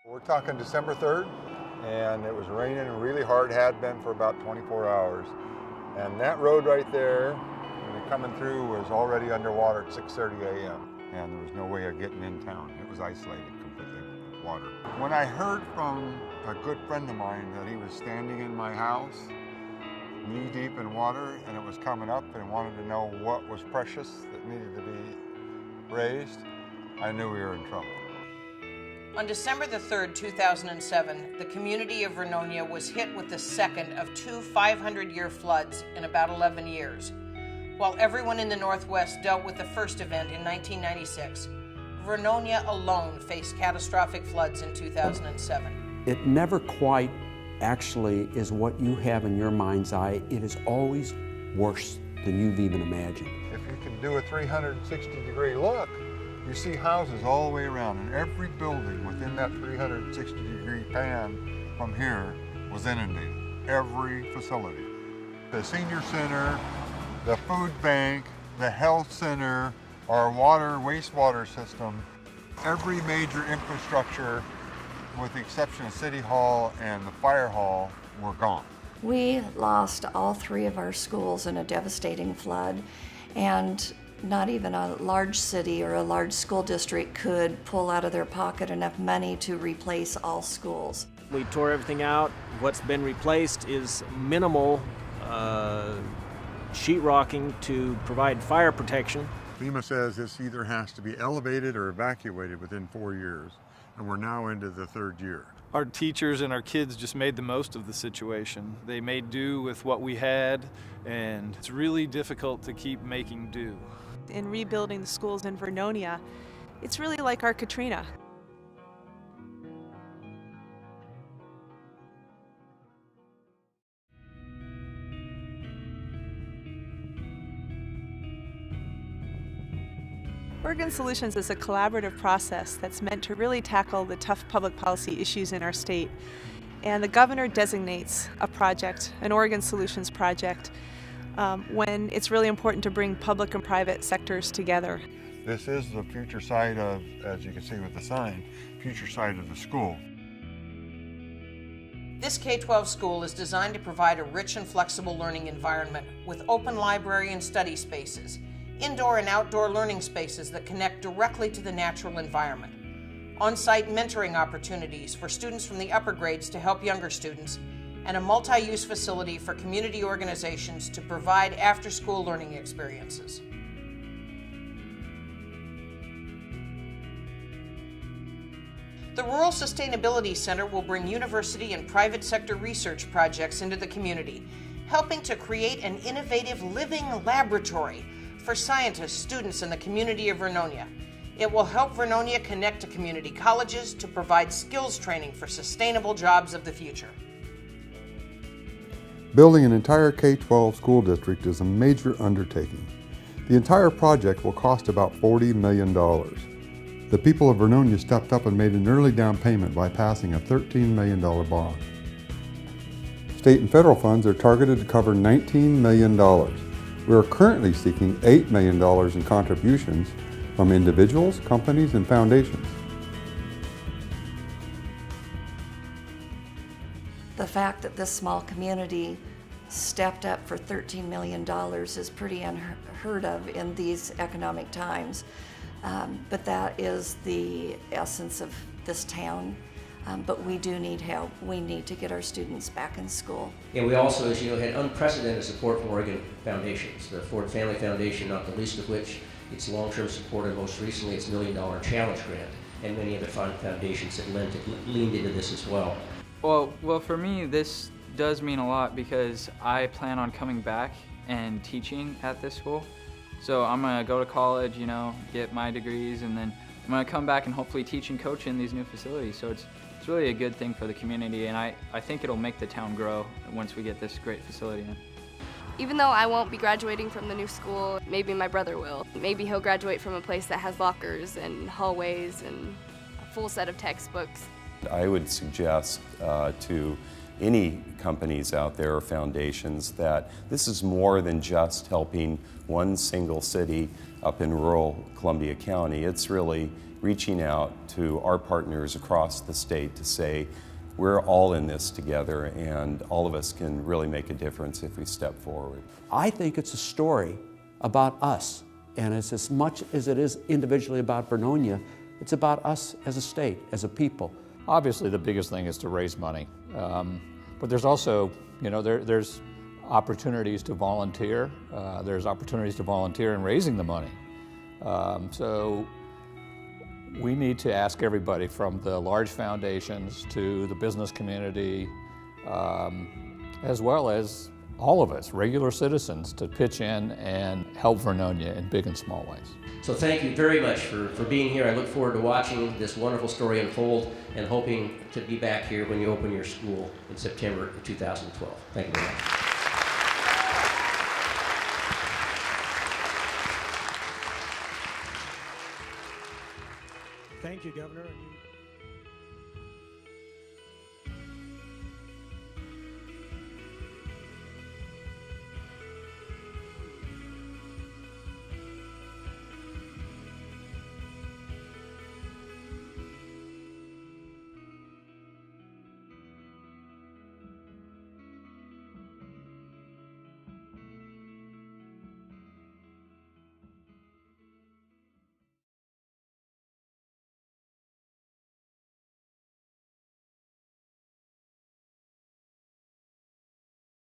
We're talking December 3rd, and it was raining really hard, had been for about 24 hours. And that road right there, when you're coming through, was already underwater at 6:30 a.m. And there was no way of getting in town. It was isolated completely with water. When I heard from a good friend of mine that he was standing in my house, knee deep in water, and it was coming up and wanted to know what was precious that needed to be raised, I knew we were in trouble. On December the 3rd, 2007, the community of Vernonia was hit with the second of two 500-year floods in about 11 years. While everyone in the Northwest dealt with the first event in 1996, Vernonia alone faced catastrophic floods in 2007. It never quite actually is what you have in your mind's eye. It is always worse than you've even imagined. If you can do a 360-degree look, you see houses all the way around, and every building within that 360-degree pan from here was inundated. Every facility. The senior center, the food bank, the health center, our water, wastewater system, every major infrastructure, with the exception of City Hall and the Fire Hall, were gone. We lost all three of our schools in a devastating flood, and not even a large city or a large school district could pull out of their pocket enough money to replace all schools. We tore everything out. What's been replaced is minimal sheetrocking to provide fire protection. FEMA says this either has to be elevated or evacuated within 4 years, and we're now into the third year. Our teachers and our kids just made the most of the situation. They made do with what we had, and it's really difficult to keep making do. In rebuilding the schools in Vernonia, it's really like our Katrina. Oregon Solutions is a collaborative process that's meant to really tackle the tough public policy issues in our state. And the governor designates a project, an Oregon Solutions project, when it's really important to bring public and private sectors together. This is the future side of, as you can see with the sign, future side of the school. This K-12 school is designed to provide a rich and flexible learning environment with open library and study spaces, indoor and outdoor learning spaces that connect directly to the natural environment, on-site mentoring opportunities for students from the upper grades to help younger students, and a multi-use facility for community organizations to provide after-school learning experiences. The Rural Sustainability Center will bring university and private sector research projects into the community, helping to create an innovative living laboratory for scientists, students, and the community of Vernonia. It will help Vernonia connect to community colleges to provide skills training for sustainable jobs of the future. Building an entire K-12 school district is a major undertaking. The entire project will cost about $40 million. The people of Vernonia stepped up and made an early down payment by passing a $13 million bond. State and federal funds are targeted to cover $19 million. We are currently seeking $8 million in contributions from individuals, companies, and foundations. The fact that this small community stepped up for $13 million is pretty unheard of in these economic times. But that is the essence of this town. But we do need help. We need to get our students back in school. And we also, as you know, had unprecedented support from Oregon foundations. The Ford Family Foundation, not the least of which, its long-term support, and most recently its $1 million challenge grant, and many other foundations that leaned into this as well. Well, for me, this does mean a lot because I plan on coming back and teaching at this school. So I'm gonna go to college, get my degrees, and then I'm gonna come back and hopefully teach and coach in these new facilities. So it's really a good thing for the community, and I think it'll make the town grow once we get this great facility in. Even though I won't be graduating from the new school, maybe my brother will. Maybe he'll graduate from a place that has lockers and hallways and a full set of textbooks. I would suggest to any companies out there or foundations that this is more than just helping one single city up in rural Columbia County. It's really reaching out to our partners across the state to say, we're all in this together and all of us can really make a difference if we step forward. I think it's a story about us, and it's as much as it is individually about Vernonia, it's about us as a state, as a people. Obviously the biggest thing is to raise money, but there's also, there's opportunities to volunteer. There's opportunities to volunteer in raising the money. So we need to ask everybody from the large foundations to the business community, as well as all of us, regular citizens, to pitch in and help Vernonia in big and small ways. So thank you very much for being here. I look forward to watching this wonderful story unfold and hoping to be back here when you open your school in September of 2012. Thank you very much. Thank you, Governor.